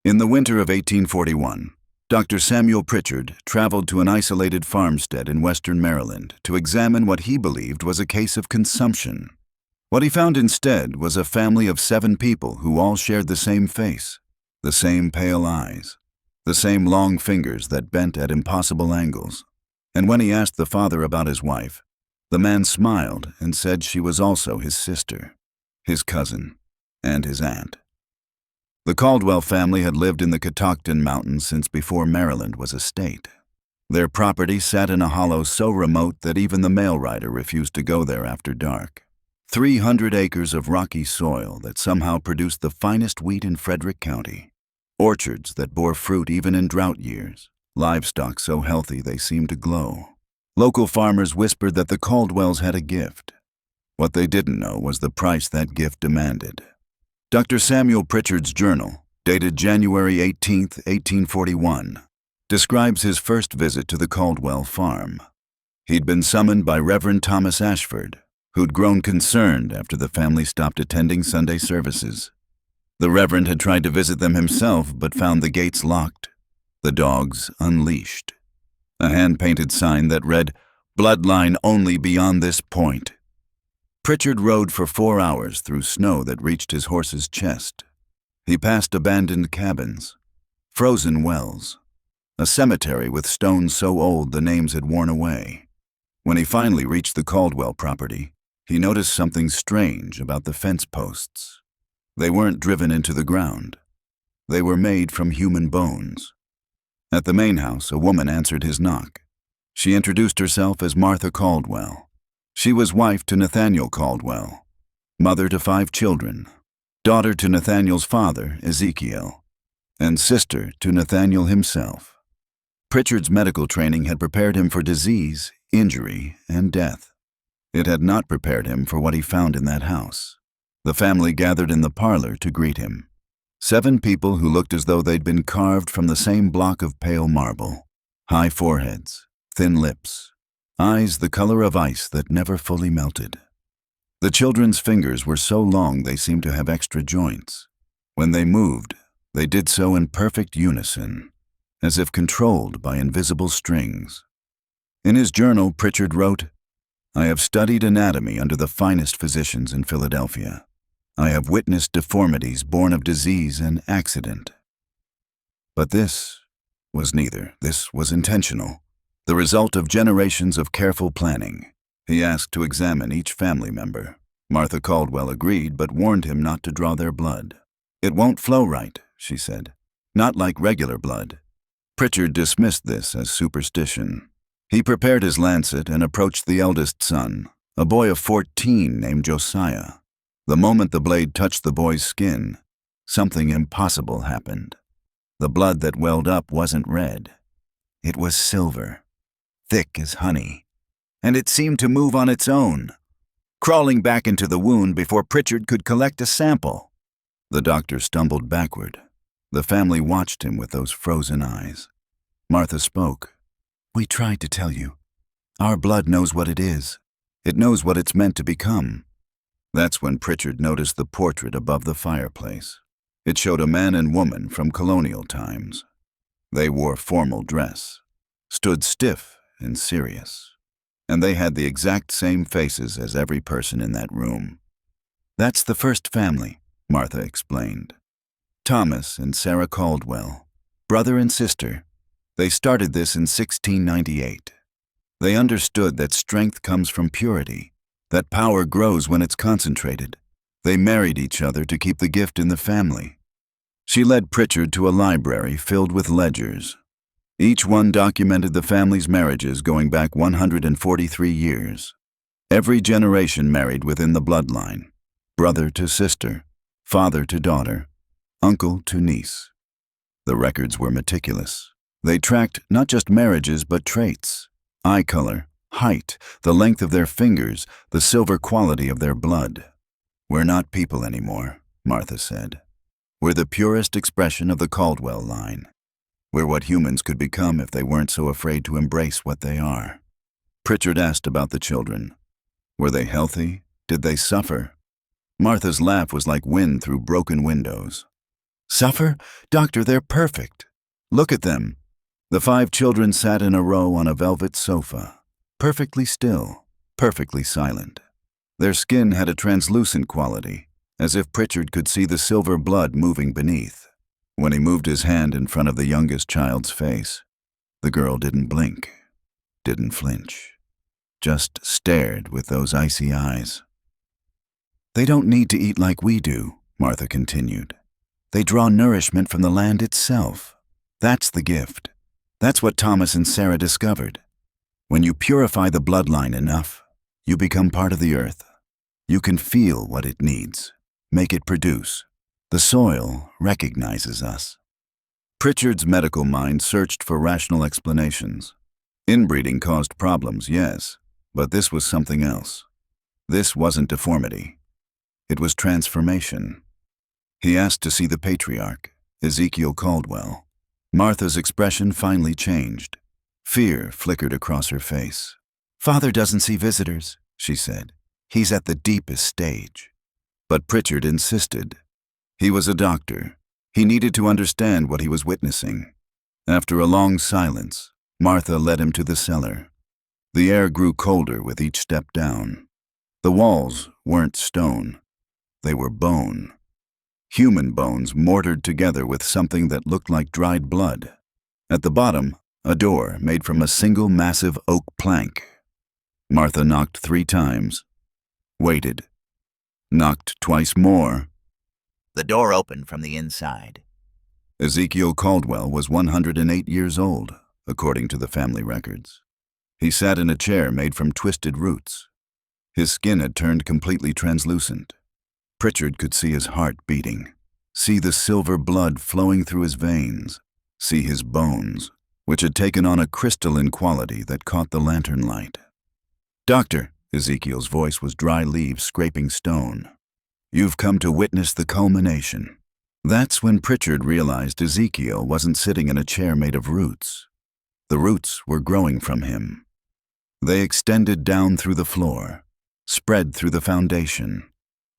In the winter of 1841, Dr. Samuel Pritchard traveled to an isolated farmstead in western Maryland to examine what he believed was a case of consumption. What he found instead was a family of 7 people who all shared the same face, the same pale eyes, the same long fingers that bent at impossible angles. And when he asked the father about his wife, the man smiled and said she was also his sister, his cousin, and his aunt. The Caldwell family had lived in the Catoctin Mountains since before Maryland was a state. Their property sat in a hollow so remote that even the mail rider refused to go there after dark. 300 acres of rocky soil that somehow produced the finest wheat in Frederick County. Orchards that bore fruit even in drought years. Livestock so healthy they seemed to glow. Local farmers whispered that the Caldwells had a gift. What they didn't know was the price that gift demanded. Dr. Samuel Pritchard's journal, dated January 18, 1841, describes his first visit to the Caldwell farm. He'd been summoned by Reverend Thomas Ashford, who'd grown concerned after the family stopped attending Sunday services. The Reverend had tried to visit them himself but found the gates locked, the dogs unleashed. A hand-painted sign that read, "Bloodline only beyond this point." Pritchard rode for 4 hours through snow that reached his horse's chest. He passed abandoned cabins, frozen wells, a cemetery with stones so old the names had worn away. When he finally reached the Caldwell property, he noticed something strange about the fence posts. They weren't driven into the ground. They were made from human bones. At the main house, a woman answered his knock. She introduced herself as Martha Caldwell. She was wife to Nathaniel Caldwell, mother to 5 children, daughter to Nathaniel's father, Ezekiel, and sister to Nathaniel himself. Pritchard's medical training had prepared him for disease, injury, and death. It had not prepared him for what he found in that house. The family gathered in the parlor to greet him. 7 people who looked as though they'd been carved from the same block of pale marble. High foreheads, thin lips, eyes the color of ice that never fully melted. The children's fingers were so long they seemed to have extra joints. When they moved, they did so in perfect unison, as if controlled by invisible strings. In his journal, Pritchard wrote, "I have studied anatomy under the finest physicians in Philadelphia. I have witnessed deformities born of disease and accident. But this was neither. This was intentional. The result of generations of careful planning." He asked to examine each family member. Martha Caldwell agreed, but warned him not to draw their blood. "It won't flow right," she said. "Not like regular blood." Pritchard dismissed this as superstition. He prepared his lancet and approached the eldest son, a boy of 14 named Josiah. The moment the blade touched the boy's skin, something impossible happened. The blood that welled up wasn't red. It was silver, thick as honey, and it seemed to move on its own, crawling back into the wound before Pritchard could collect a sample. The doctor stumbled backward. The family watched him with those frozen eyes. Martha spoke. "We tried to tell you. Our blood knows what it is. It knows what it's meant to become." That's when Pritchard noticed the portrait above the fireplace. It showed a man and woman from colonial times. They wore formal dress, stood stiff and serious, and they had the exact same faces as every person in that room. "That's the first family," Martha explained. "Thomas and Sarah Caldwell, brother and sister. They started this in 1698. They understood that strength comes from purity, that power grows when it's concentrated. They married each other to keep the gift in the family." She led Pritchard to a library filled with ledgers. Each one documented the family's marriages going back 143 years. Every generation married within the bloodline, brother to sister, father to daughter, uncle to niece. The records were meticulous. They tracked not just marriages but traits, eye color, height, the length of their fingers, the silver quality of their blood. "We're not people anymore," Martha said. "We're the purest expression of the Caldwell line. We're what humans could become if they weren't so afraid to embrace what they are." Pritchard asked about the children. Were they healthy? Did they suffer? Martha's laugh was like wind through broken windows. Suffer? Doctor, they're perfect. Look at them. The 5 children sat in a row on a velvet sofa, perfectly still, perfectly silent. Their skin had a translucent quality, as if Pritchard could see the silver blood moving beneath. When he moved his hand in front of the youngest child's face, the girl didn't blink, didn't flinch, just stared with those icy eyes. They don't need to eat like we do, Martha continued. They draw nourishment from the land itself. That's the gift. That's what Thomas and Sarah discovered. When you purify the bloodline enough, you become part of the earth. You can feel what it needs, make it produce. The soil recognizes us. Pritchard's medical mind searched for rational explanations. Inbreeding caused problems, yes, but this was something else. This wasn't deformity. It was transformation. He asked to see the patriarch, Ezekiel Caldwell. Martha's expression finally changed. Fear flickered across her face. "Father doesn't see visitors," she said. "He's at the deepest stage." But Pritchard insisted. He was a doctor. He needed to understand what he was witnessing. After a long silence, Martha led him to the cellar. The air grew colder with each step down. The walls weren't stone. They were bone. Human bones mortared together with something that looked like dried blood. At the bottom, a door made from a single massive oak plank. Martha knocked 3 times. Waited. Knocked twice more. The door opened from the inside. Ezekiel Caldwell was 108 years old, according to the family records. He sat in a chair made from twisted roots. His skin had turned completely translucent. Pritchard could see his heart beating, see the silver blood flowing through his veins, see his bones, which had taken on a crystalline quality that caught the lantern light. "Doctor," Ezekiel's voice was dry leaves scraping stone. "You've come to witness the culmination." That's when Pritchard realized Ezekiel wasn't sitting in a chair made of roots. The roots were growing from him. They extended down through the floor, spread through the foundation.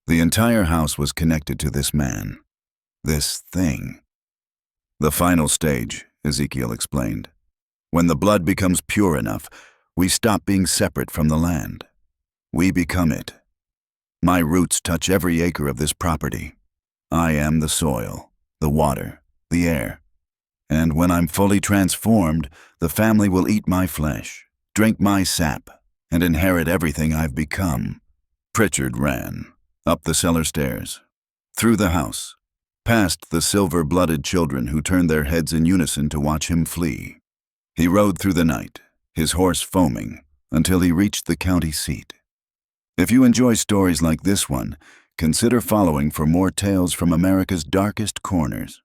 The entire house was connected to this man, this thing. "The final stage," Ezekiel explained. "When the blood becomes pure enough, we stop being separate from the land. We become it. My roots touch every acre of this property. I am the soil, the water, the air. And when I'm fully transformed, the family will eat my flesh, drink my sap, and inherit everything I've become." Pritchard ran, up the cellar stairs, through the house, past the silver-blooded children who turned their heads in unison to watch him flee. He rode through the night, his horse foaming, until he reached the county seat. If you enjoy stories like this one, consider following for more tales from America's darkest corners.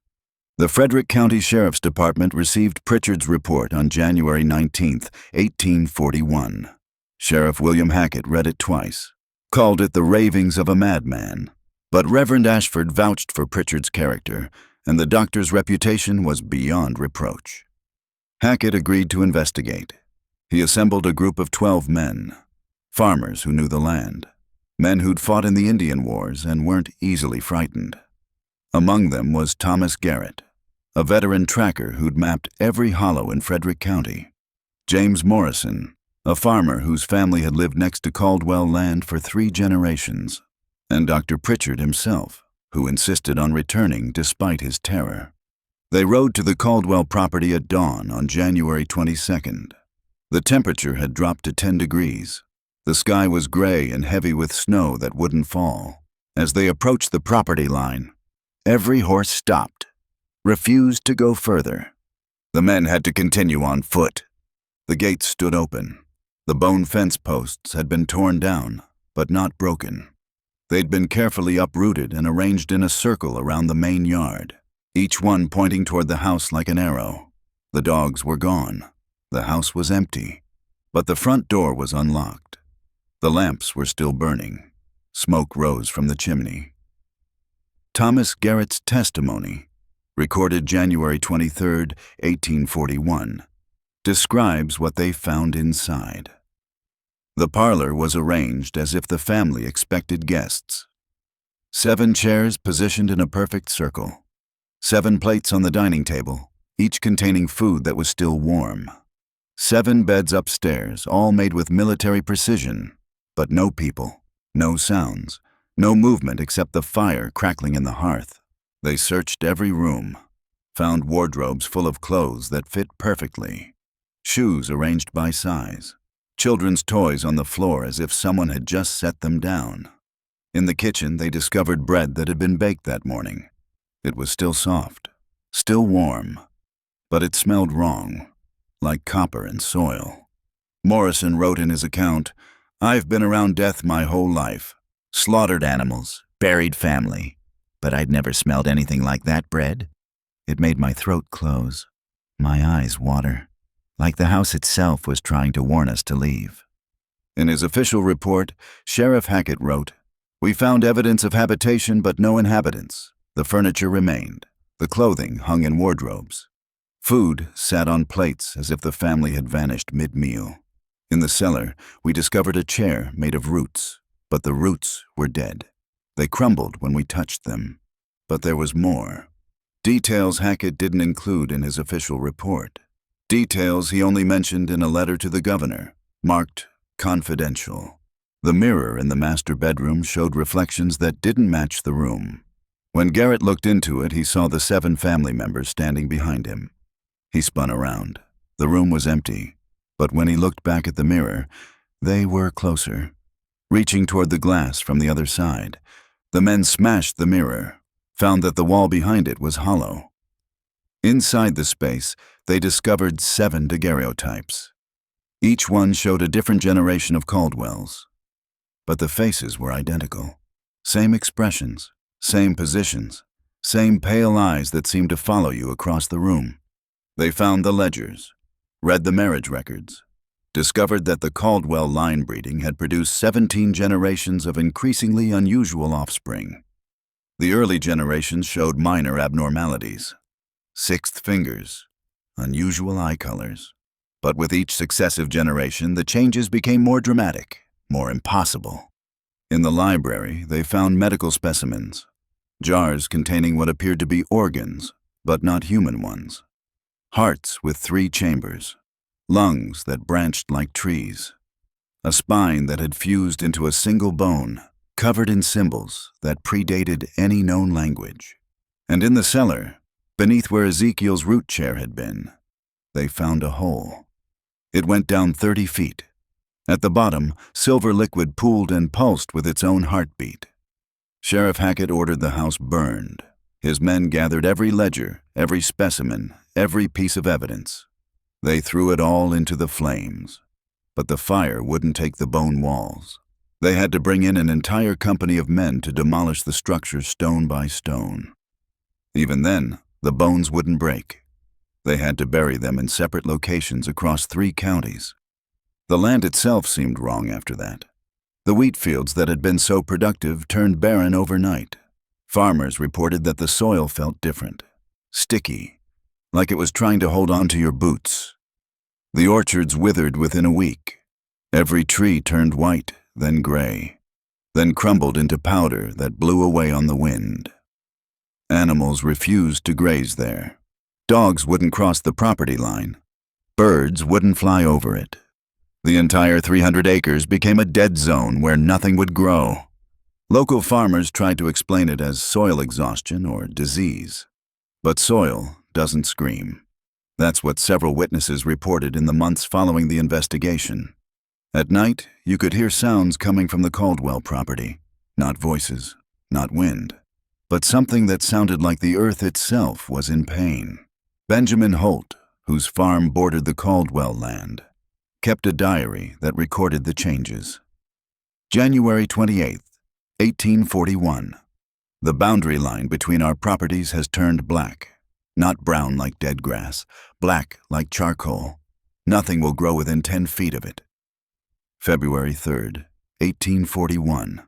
The Frederick County Sheriff's Department received Pritchard's report on January 19, 1841. Sheriff William Hackett read it twice, called it the ravings of a madman. But Reverend Ashford vouched for Pritchard's character, and the doctor's reputation was beyond reproach. Hackett agreed to investigate. He assembled a group of 12 men, farmers who knew the land, men who'd fought in the Indian Wars and weren't easily frightened. Among them was Thomas Garrett, a veteran tracker who'd mapped every hollow in Frederick County; James Morrison, a farmer whose family had lived next to Caldwell land for 3 generations; and Dr. Pritchard himself, who insisted on returning despite his terror. They rode to the Caldwell property at dawn on January 22nd. The temperature had dropped to 10 degrees. The sky was gray and heavy with snow that wouldn't fall. As they approached the property line, every horse stopped, refused to go further. The men had to continue on foot. The gates stood open. The bone fence posts had been torn down, but not broken. They'd been carefully uprooted and arranged in a circle around the main yard, each one pointing toward the house like an arrow. The dogs were gone. The house was empty, but the front door was unlocked. The lamps were still burning. Smoke rose from the chimney. Thomas Garrett's testimony, recorded January 23, 1841, describes what they found inside. The parlor was arranged as if the family expected guests. 7 chairs positioned in a perfect circle. 7 plates on the dining table, each containing food that was still warm. 7 beds upstairs, all made with military precision, but no people, no sounds, no movement except the fire crackling in the hearth. They searched every room, found wardrobes full of clothes that fit perfectly, shoes arranged by size, children's toys on the floor as if someone had just set them down. In the kitchen, they discovered bread that had been baked that morning. It was still soft, still warm, but it smelled wrong, like copper and soil. Morrison wrote in his account, "I've been around death my whole life. Slaughtered animals, buried family, but I'd never smelled anything like that bread. It made my throat close, my eyes water, like the house itself was trying to warn us to leave." In his official report, Sheriff Hackett wrote, "We found evidence of habitation but no inhabitants. The furniture remained. The clothing hung in wardrobes. Food sat on plates as if the family had vanished mid-meal. In the cellar, we discovered a chair made of roots, but the roots were dead. They crumbled when we touched them. But there was more. Details Hackett didn't include in his official report. Details he only mentioned in a letter to the governor, marked confidential. The mirror in the master bedroom showed reflections that didn't match the room. When Garrett looked into it, he saw the 7 family members standing behind him. He spun around. The room was empty, but when he looked back at the mirror, they were closer. Reaching toward the glass from the other side, the men smashed the mirror, found that the wall behind it was hollow. Inside the space, they discovered 7 daguerreotypes. Each one showed a different generation of Caldwells, but the faces were identical. Same expressions, same positions, same pale eyes that seemed to follow you across the room. They found the ledgers, read the marriage records, discovered that the Caldwell line breeding had produced 17 generations of increasingly unusual offspring. The early generations showed minor abnormalities. 6th fingers, unusual eye colors. But with each successive generation, the changes became more dramatic, more impossible. In the library, they found medical specimens, jars containing what appeared to be organs, but not human ones. Hearts with 3 chambers, lungs that branched like trees, a spine that had fused into a single bone, covered in symbols that predated any known language. And in the cellar, beneath where Ezekiel's root chair had been, they found a hole. It went down 30 feet. At the bottom, silver liquid pooled and pulsed with its own heartbeat. Sheriff Hackett ordered the house burned. His men gathered every ledger, every specimen, every piece of evidence. They threw it all into the flames. But the fire wouldn't take the bone walls. They had to bring in an entire company of men to demolish the structure stone by stone. Even then, the bones wouldn't break. They had to bury them in separate locations across 3 counties. The land itself seemed wrong after that. The wheat fields that had been so productive turned barren overnight. Farmers reported that the soil felt different, sticky, like it was trying to hold on to your boots. The orchards withered within a week. Every tree turned white, then gray, then crumbled into powder that blew away on the wind. Animals refused to graze there. Dogs wouldn't cross the property line. Birds wouldn't fly over it. The entire 300 acres became a dead zone where nothing would grow. Local farmers tried to explain it as soil exhaustion or disease. But soil doesn't scream. That's what several witnesses reported in the months following the investigation. At night, you could hear sounds coming from the Caldwell property. Not voices, not wind, but something that sounded like the earth itself was in pain. Benjamin Holt, whose farm bordered the Caldwell land, kept a diary that recorded the changes. January 28, 1841. The boundary line between our properties has turned black. Not brown like dead grass, black like charcoal. Nothing will grow within 10 feet of it. February 3rd, 1841.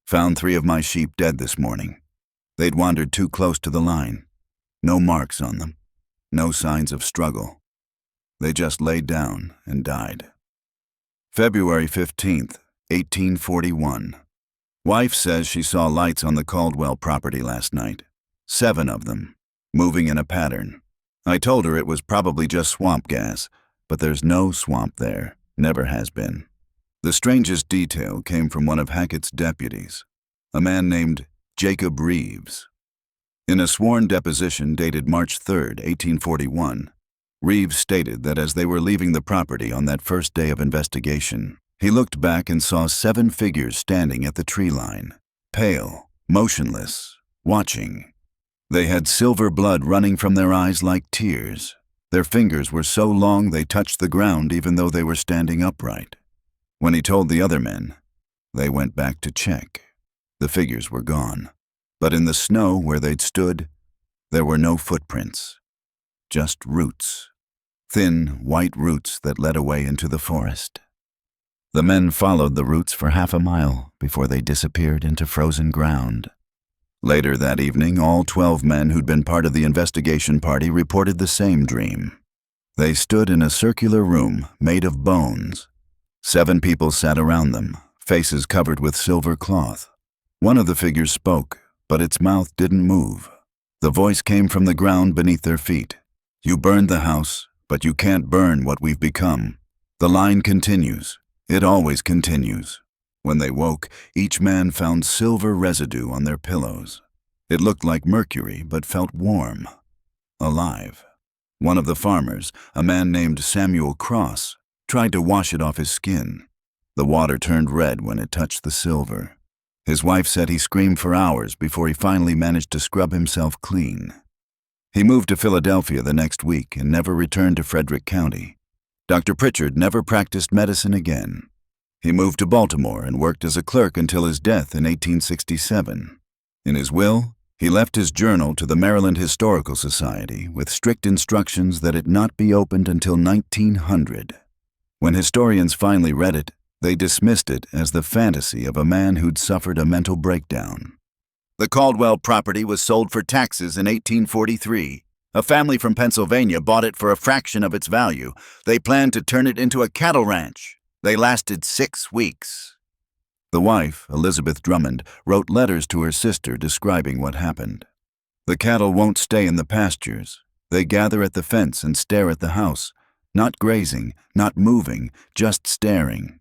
Found 3 of my sheep dead this morning. They'd wandered too close to the line. No marks on them. No signs of struggle. They just laid down and died. February 15th, 1841. Wife says she saw lights on the Caldwell property last night. 7 of them. moving in a pattern. I told her it was probably just swamp gas, but there's no swamp there, never has been. The strangest detail came from one of Hackett's deputies, a man named Jacob Reeves. In a sworn deposition dated March 3, 1841, Reeves stated that as they were leaving the property on that first day of investigation, he looked back and saw 7 figures standing at the tree line, pale, motionless, watching. They had silver blood running from their eyes like tears. Their fingers were so long they touched the ground even though they were standing upright. When he told the other men, they went back to check. The figures were gone, but in the snow where they'd stood, there were no footprints, just roots, thin, white roots that led away into the forest. The men followed the roots for half a mile before they disappeared into frozen ground. Later that evening, all 12 men who'd been part of the investigation party reported the same dream. They stood in a circular room made of bones. 7 people sat around them, faces covered with silver cloth. One of the figures spoke, but its mouth didn't move. The voice came from the ground beneath their feet. "You burned the house, but you can't burn what we've become. The line continues. It always continues." When they woke, each man found silver residue on their pillows. It looked like mercury, but felt warm, alive. One of the farmers, a man named Samuel Cross, tried to wash it off his skin. The water turned red when it touched the silver. His wife said he screamed for hours before he finally managed to scrub himself clean. He moved to Philadelphia the next week and never returned to Frederick County. Dr. Pritchard never practiced medicine again. He moved to Baltimore and worked as a clerk until his death in 1867. In his will, he left his journal to the Maryland Historical Society with strict instructions that it not be opened until 1900. When historians finally read it, they dismissed it as the fantasy of a man who'd suffered a mental breakdown. The Caldwell property was sold for taxes in 1843. A family from Pennsylvania bought it for a fraction of its value. They planned to turn it into a cattle ranch. They lasted 6 weeks. The wife, Elizabeth Drummond, wrote letters to her sister describing what happened. "The cattle won't stay in the pastures. They gather at the fence and stare at the house, not grazing, not moving, just staring.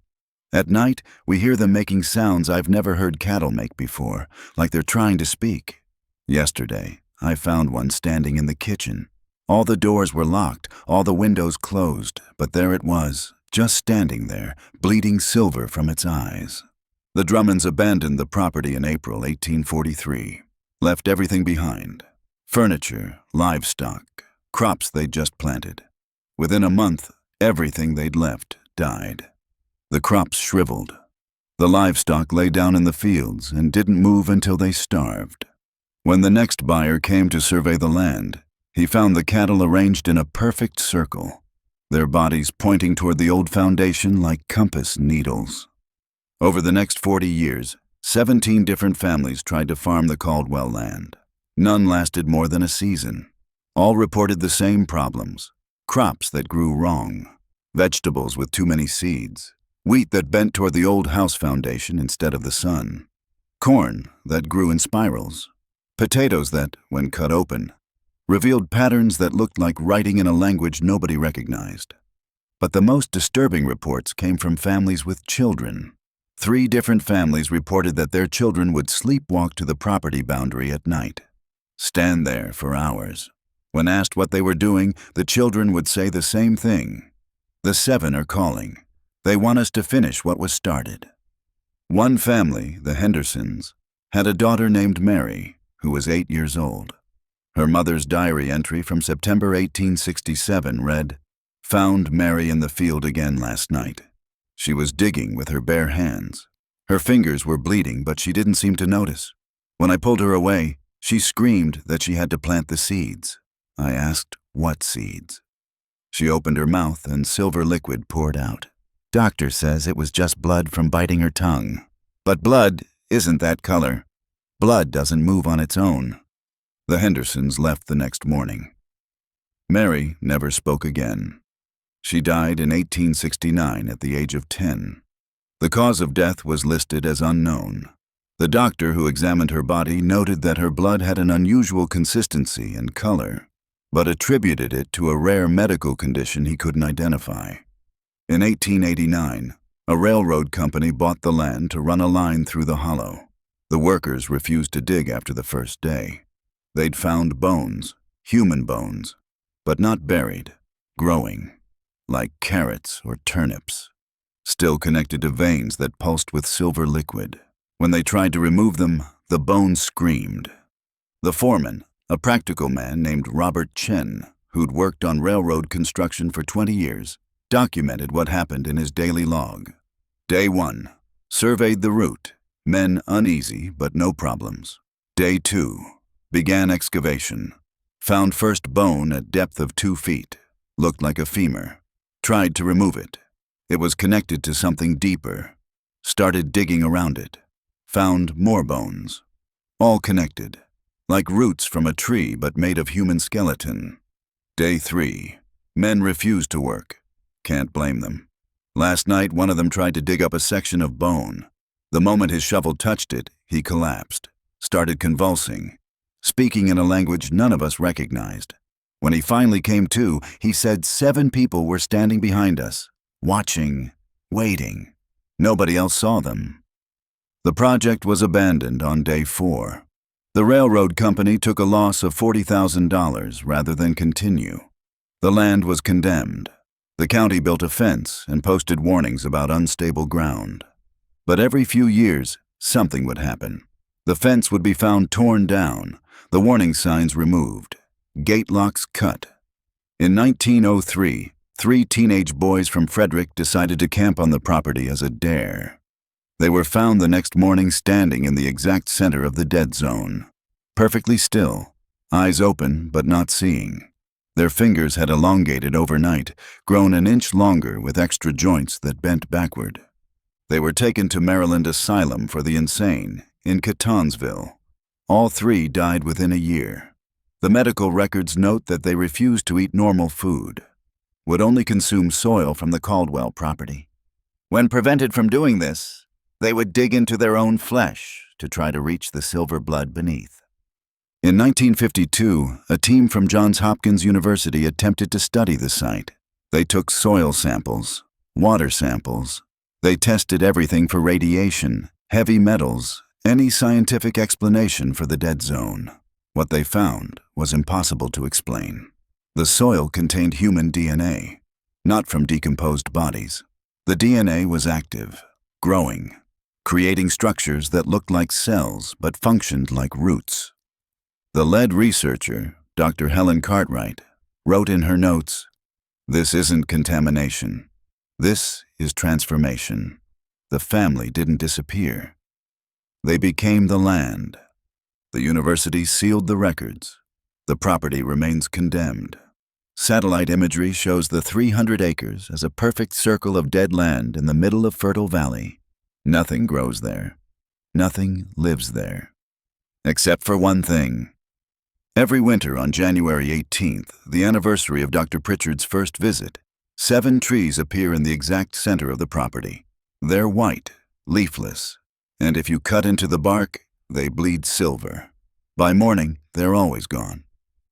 At night, we hear them making sounds I've never heard cattle make before, like they're trying to speak. Yesterday, I found one standing in the kitchen. All the doors were locked, all the windows closed, but there it was, just standing there, bleeding silver from its eyes." The Drummonds abandoned the property in April 1843, left everything behind: furniture, livestock, crops they'd just planted. Within a month, everything they'd left died. The crops shriveled. The livestock lay down in the fields and didn't move until they starved. When the next buyer came to survey the land, he found the cattle arranged in a perfect circle, their bodies pointing toward the old foundation like compass needles. Over the next 40 years, 17 different families tried to farm the Caldwell land. None lasted more than a season. All reported the same problems: crops that grew wrong, vegetables with too many seeds, wheat that bent toward the old house foundation instead of the sun, corn that grew in spirals, potatoes that, when cut open, revealed patterns that looked like writing in a language nobody recognized. But the most disturbing reports came from families with children. 3 different families reported that their children would sleepwalk to the property boundary at night, stand there for hours. When asked what they were doing, the children would say the same thing: "The 7 are calling. They want us to finish what was started." One family, the Hendersons, had a daughter named Mary, who was 8 years old. Her mother's diary entry from September 1867 read, "Found Mary in the field again last night. She was digging with her bare hands. Her fingers were bleeding, but she didn't seem to notice. When I pulled her away, she screamed that she had to plant the seeds. I asked, what seeds? She opened her mouth and silver liquid poured out. Doctor says it was just blood from biting her tongue. But blood isn't that color. Blood doesn't move on its own." The Hendersons left the next morning. Mary never spoke again. She died in 1869 at the age of 10. The cause of death was listed as unknown. The doctor who examined her body noted that her blood had an unusual consistency and color, but attributed it to a rare medical condition he couldn't identify. In 1889, a railroad company bought the land to run a line through the hollow. The workers refused to dig after the first day. They'd found bones, human bones, but not buried, growing, like carrots or turnips, still connected to veins that pulsed with silver liquid. When they tried to remove them, the bones screamed. The foreman, a practical man named Robert Chen, who'd worked on railroad construction for 20 years, documented what happened in his daily log. Day 1, surveyed the route, men uneasy but no problems. Day 2, began excavation. Found first bone at depth of 2 feet, looked like a femur. Tried to remove it. It was connected to something deeper. Started digging around it. Found more bones. All connected, like roots from a tree but made of human skeleton. Day 3, men refused to work. Can't blame them. Last night, one of them tried to dig up a section of bone. The moment his shovel touched it, he collapsed, started convulsing, speaking in a language none of us recognized. When he finally came to, he said 7 people were standing behind us, watching, waiting. Nobody else saw them. The project was abandoned on day 4. The railroad company took a loss of $40,000 rather than continue. The land was condemned. The county built a fence and posted warnings about unstable ground. But every few years, something would happen. The fence would be found torn down, the warning signs removed, gate locks cut. In 1903, 3 teenage boys from Frederick decided to camp on the property as a dare. They were found the next morning standing in the exact center of the dead zone, perfectly still, eyes open but not seeing. Their fingers had elongated overnight, grown an inch longer with extra joints that bent backward. They were taken to Maryland Asylum for the Insane in Catonsville. All 3 died within a year. The medical records note that they refused to eat normal food, would only consume soil from the Caldwell property. When prevented from doing this, they would dig into their own flesh to try to reach the silver blood beneath. In 1952, a team from Johns Hopkins University attempted to study the site. They took soil samples, water samples. They tested everything for radiation, heavy metals, any scientific explanation for the dead zone. What they found was impossible to explain. The soil contained human DNA, not from decomposed bodies. The DNA was active, growing, creating structures that looked like cells but functioned like roots. The lead researcher, Dr. Helen Cartwright, wrote in her notes, "This isn't contamination. This is transformation. The family didn't disappear. They became the land. The university sealed the records. The property remains condemned. Satellite imagery shows the 300 acres as a perfect circle of dead land in the middle of Fertile Valley. Nothing grows there. Nothing lives there. Except for one thing. Every winter on January 18th, the anniversary of Dr. Pritchard's first visit, 7 trees appear in the exact center of the property. They're white, leafless, and if you cut into the bark, they bleed silver. By morning, they're always gone.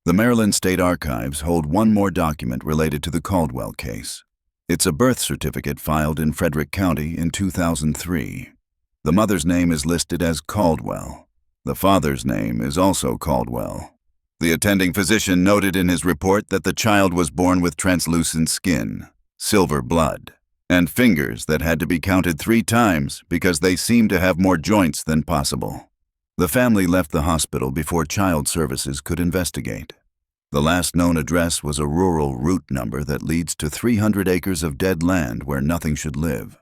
The Maryland State Archives hold one more document related to the Caldwell case. It's a birth certificate filed in Frederick County in 2003. The mother's name is listed as Caldwell. The father's name is also Caldwell. The attending physician noted in his report that the child was born with translucent skin, silver blood, and fingers that had to be counted 3 times because they seemed to have more joints than possible. The family left the hospital before Child Services could investigate. The last known address was a rural route number that leads to 300 acres of dead land where nothing should live.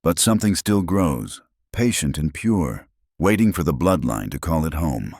But something still grows, patient and pure, waiting for the bloodline to call it home.